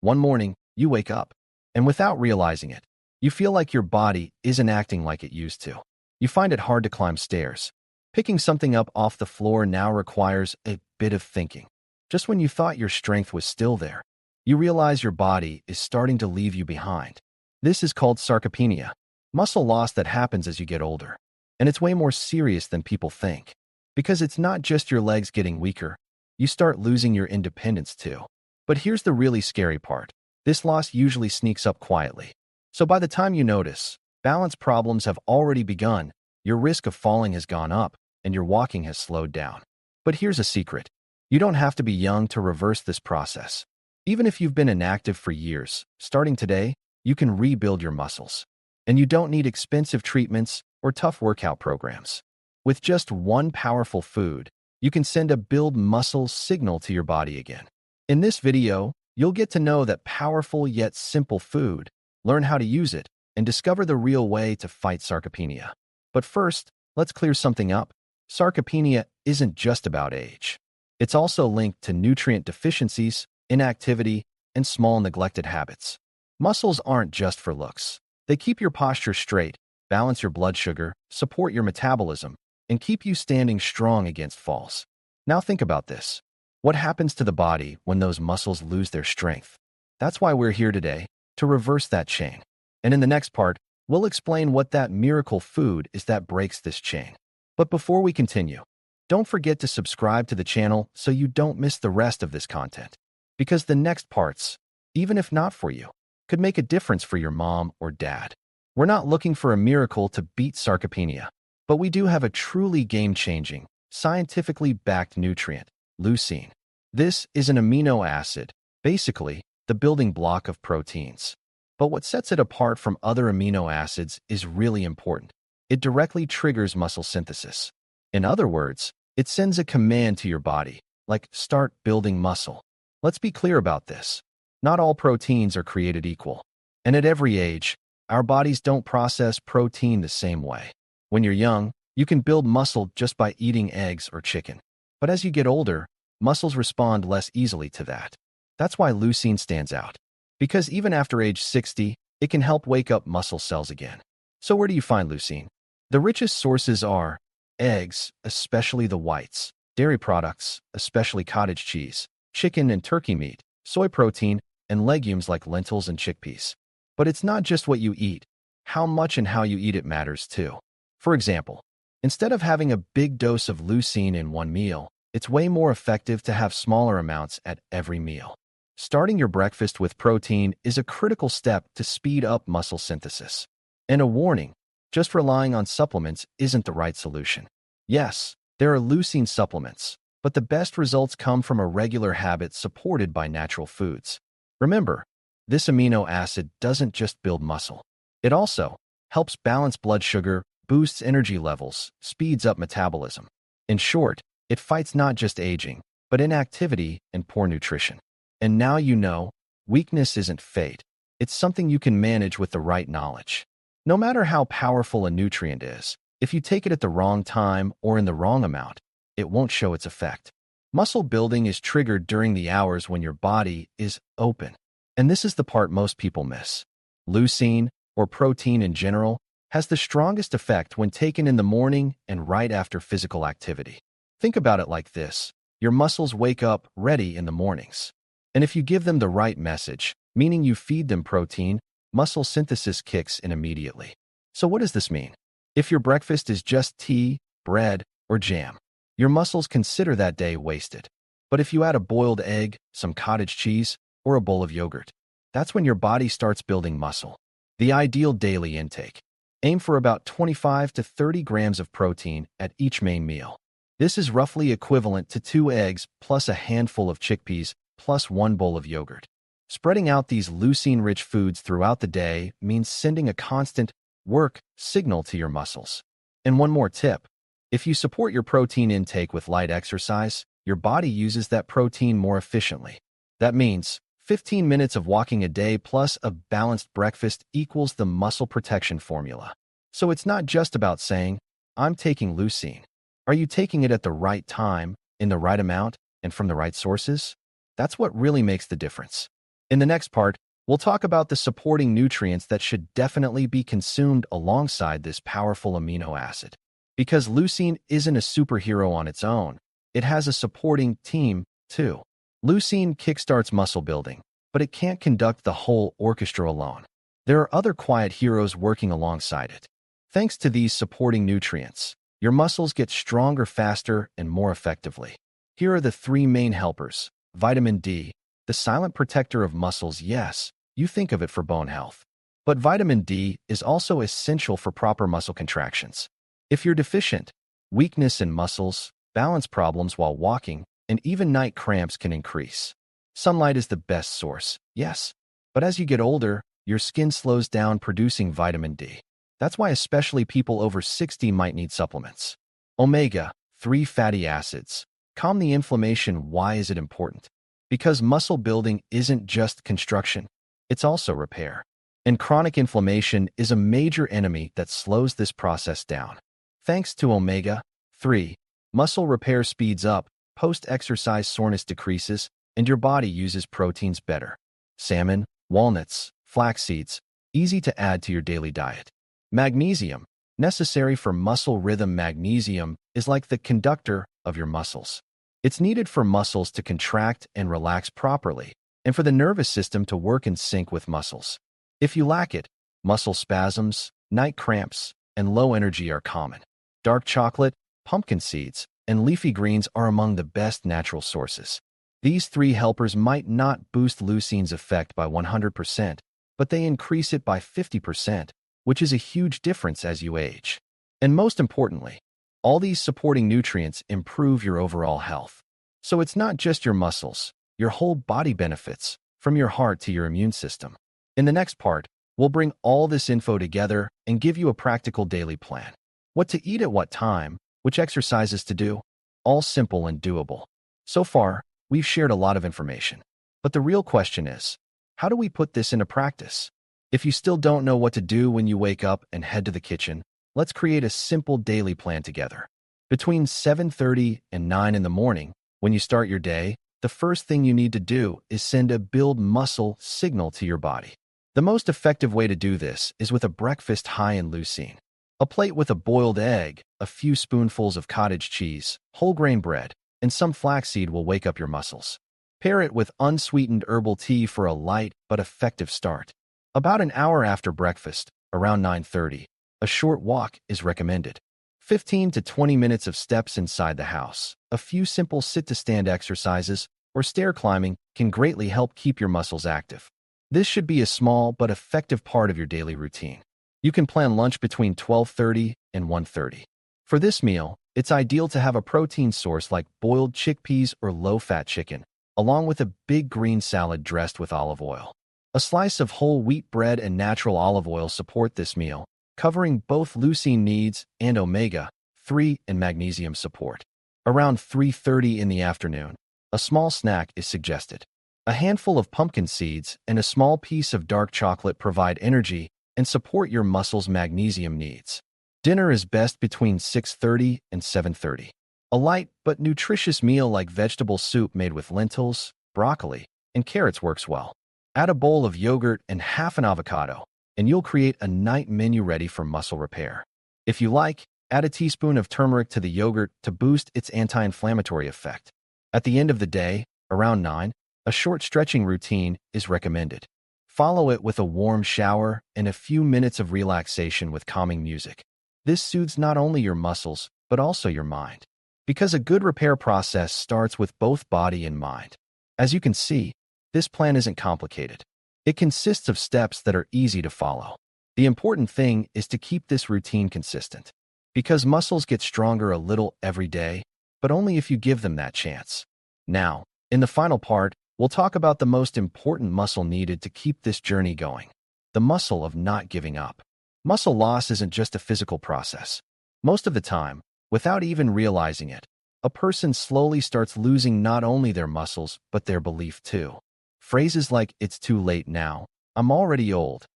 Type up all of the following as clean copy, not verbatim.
One morning, you wake up, and without realizing it, you feel like your body isn't acting like it used to. You find it hard to climb stairs. Picking something up off the floor now requires a bit of thinking. Just when you thought your strength was still there, you realize your body is starting to leave you behind. This is called sarcopenia, muscle loss that happens as you get older. And it's way more serious than people think. Because it's not just your legs getting weaker, you start losing your independence too. But here's the really scary part. This loss usually sneaks up quietly. So by the time you notice, balance problems have already begun, your risk of falling has gone up, and your walking has slowed down. But here's a secret. You don't have to be young to reverse this process. Even if you've been inactive for years, starting today, you can rebuild your muscles. And you don't need expensive treatments or tough workout programs. With just one powerful food, you can send a build muscle signal to your body again. In this video, you'll get to know that powerful yet simple food, learn how to use it, and discover the real way to fight sarcopenia. But first, let's clear something up. Sarcopenia isn't just about age. It's also linked to nutrient deficiencies, inactivity, and small neglected habits. Muscles aren't just for looks. They keep your posture straight, balance your blood sugar, support your metabolism, and keep you standing strong against falls. Now think about this. What happens to the body when those muscles lose their strength? That's why we're here today, to reverse that chain. And in the next part, we'll explain what that miracle food is that breaks this chain. But before we continue, don't forget to subscribe to the channel so you don't miss the rest of this content. Because the next parts, even if not for you, could make a difference for your mom or dad. We're not looking for a miracle to beat sarcopenia, but we do have a truly game-changing, scientifically backed nutrient, leucine. This is an amino acid, basically the building block of proteins. But what sets it apart from other amino acids is really important. It directly triggers muscle synthesis. In other words, it sends a command to your body, like start building muscle. Let's be clear about this. Not all proteins are created equal. And at every age, our bodies don't process protein the same way. When you're young, you can build muscle just by eating eggs or chicken. But as you get older, muscles respond less easily to that. That's why leucine stands out. Because even after age 60, it can help wake up muscle cells again. So where do you find leucine? The richest sources are eggs, especially the whites, dairy products, especially cottage cheese, chicken and turkey meat, soy protein, and legumes like lentils and chickpeas. But it's not just what you eat. How much and how you eat it matters too. For example, instead of having a big dose of leucine in one meal, it's way more effective to have smaller amounts at every meal. Starting your breakfast with protein is a critical step to speed up muscle synthesis. And a warning, just relying on supplements isn't the right solution. Yes, there are leucine supplements, but the best results come from a regular habit supported by natural foods. Remember, this amino acid doesn't just build muscle. It also helps balance blood sugar, boosts energy levels, speeds up metabolism. In short, it fights not just aging, but inactivity and poor nutrition. And now you know, weakness isn't fate. It's something you can manage with the right knowledge. No matter how powerful a nutrient is, if you take it at the wrong time or in the wrong amount, it won't show its effect. Muscle building is triggered during the hours when your body is open. And this is the part most people miss. Leucine, or protein in general, has the strongest effect when taken in the morning and right after physical activity. Think about it like this. Your muscles wake up ready in the mornings. And if you give them the right message, meaning you feed them protein, muscle synthesis kicks in immediately. So what does this mean? If your breakfast is just tea, bread, or jam, your muscles consider that day wasted. But if you add a boiled egg, some cottage cheese, or a bowl of yogurt, that's when your body starts building muscle. The ideal daily intake. Aim for about 25 to 30 grams of protein at each main meal. This is roughly equivalent to 2 eggs plus a handful of chickpeas plus 1 bowl of yogurt. Spreading out these leucine-rich foods throughout the day means sending a constant work signal to your muscles. And one more tip. If you support your protein intake with light exercise, your body uses that protein more efficiently. That means 15 minutes of walking a day plus a balanced breakfast equals the muscle protection formula. So it's not just about saying, I'm taking leucine. Are you taking it at the right time, in the right amount, and from the right sources? That's what really makes the difference. In the next part, we'll talk about the supporting nutrients that should definitely be consumed alongside this powerful amino acid. Because leucine isn't a superhero on its own, it has a supporting team, too. Leucine kickstarts muscle building, but it can't conduct the whole orchestra alone. There are other quiet heroes working alongside it. Thanks to these supporting nutrients, your muscles get stronger faster and more effectively. Here are the three main helpers. Vitamin D, the silent protector of muscles. Yes, you think of it for bone health. But vitamin D is also essential for proper muscle contractions. If you're deficient, weakness in muscles, balance problems while walking, and even night cramps can increase. Sunlight is the best source, yes, but as you get older, your skin slows down producing vitamin D. That's why especially people over 60 might need supplements. Omega-3 fatty acids. Calm the inflammation. Why is it important? Because muscle building isn't just construction, it's also repair. And chronic inflammation is a major enemy that slows this process down. Thanks to omega-3, muscle repair speeds up, post-exercise soreness decreases, and your body uses proteins better. Salmon, walnuts, flax seeds, easy to add to your daily diet. Magnesium, necessary for muscle rhythm. Magnesium is like the conductor of your muscles. It's needed for muscles to contract and relax properly, and for the nervous system to work in sync with muscles. If you lack it, muscle spasms, night cramps, and low energy are common. Dark chocolate, pumpkin seeds, and leafy greens are among the best natural sources. These three helpers might not boost leucine's effect by 100%, but they increase it by 50%, which is a huge difference as you age. And most importantly, all these supporting nutrients improve your overall health. So it's not just your muscles, your whole body benefits, from your heart to your immune system. In the next part, we'll bring all this info together and give you a practical daily plan. What to eat at what time, which exercises to do, all simple and doable. So far, we've shared a lot of information. But the real question is, how do we put this into practice? If you still don't know what to do when you wake up and head to the kitchen, let's create a simple daily plan together. Between 7:30 and 9 in the morning, when you start your day, the first thing you need to do is send a build muscle signal to your body. The most effective way to do this is with a breakfast high in leucine. A plate with a boiled egg, a few spoonfuls of cottage cheese, whole grain bread, and some flaxseed will wake up your muscles. Pair it with unsweetened herbal tea for a light but effective start. About an hour after breakfast, around 9:30, a short walk is recommended. 15 to 20 minutes of steps inside the house, a few simple sit-to-stand exercises, or stair climbing can greatly help keep your muscles active. This should be a small but effective part of your daily routine. You can plan lunch between 12:30 and 1:30. For this meal, it's ideal to have a protein source like boiled chickpeas or low-fat chicken, along with a big green salad dressed with olive oil. A slice of whole wheat bread and natural olive oil support this meal, covering both leucine needs and omega-3 and magnesium support. Around 3:30 in the afternoon, a small snack is suggested. A handful of pumpkin seeds and a small piece of dark chocolate provide energy and support your muscles' magnesium needs. Dinner is best between 6:30 and 7:30. A light but nutritious meal like vegetable soup made with lentils, broccoli, and carrots works well. Add a bowl of yogurt and half an avocado, and you'll create a night menu ready for muscle repair. If you like, add a teaspoon of turmeric to the yogurt to boost its anti-inflammatory effect. At the end of the day, around 9, a short stretching routine is recommended. Follow it with a warm shower and a few minutes of relaxation with calming music. This soothes not only your muscles, but also your mind. Because a good repair process starts with both body and mind. As you can see, this plan isn't complicated. It consists of steps that are easy to follow. The important thing is to keep this routine consistent. Because muscles get stronger a little every day, but only if you give them that chance. Now, in the final part, we'll talk about the most important muscle needed to keep this journey going. The muscle of not giving up. Muscle loss isn't just a physical process. Most of the time, without even realizing it, a person slowly starts losing not only their muscles, but their belief too. Phrases like, "It's too late now," "I'm already old,"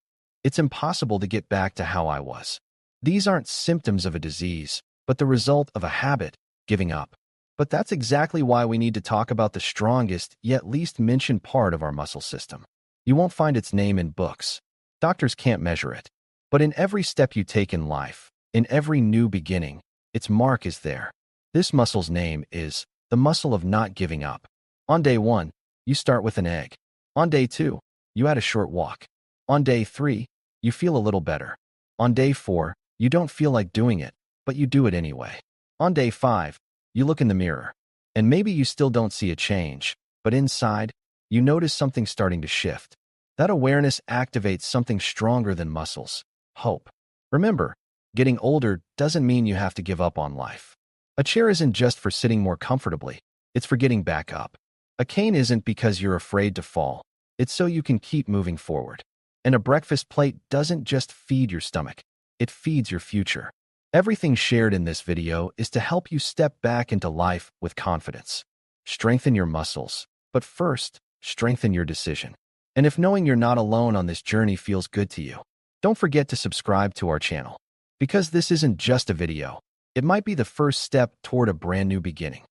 "It's impossible to get back to how I was." These aren't symptoms of a disease, but the result of a habit, giving up. But that's exactly why we need to talk about the strongest yet least mentioned part of our muscle system. You won't find its name in books. Doctors can't measure it. But in every step you take in life, in every new beginning, its mark is there. This muscle's name is the muscle of not giving up. On day 1, you start with an egg. On day 2, you add a short walk. On day 3, you feel a little better. On day 4, you don't feel like doing it, but you do it anyway. On day 5, you look in the mirror. And maybe you still don't see a change, but inside, you notice something starting to shift. That awareness activates something stronger than muscles: hope. Remember, getting older doesn't mean you have to give up on life. A chair isn't just for sitting more comfortably, it's for getting back up. A cane isn't because you're afraid to fall, it's so you can keep moving forward. And a breakfast plate doesn't just feed your stomach, it feeds your future. Everything shared in this video is to help you step back into life with confidence. Strengthen your muscles, but first, strengthen your decision. And if knowing you're not alone on this journey feels good to you, don't forget to subscribe to our channel. Because this isn't just a video, it might be the first step toward a brand new beginning.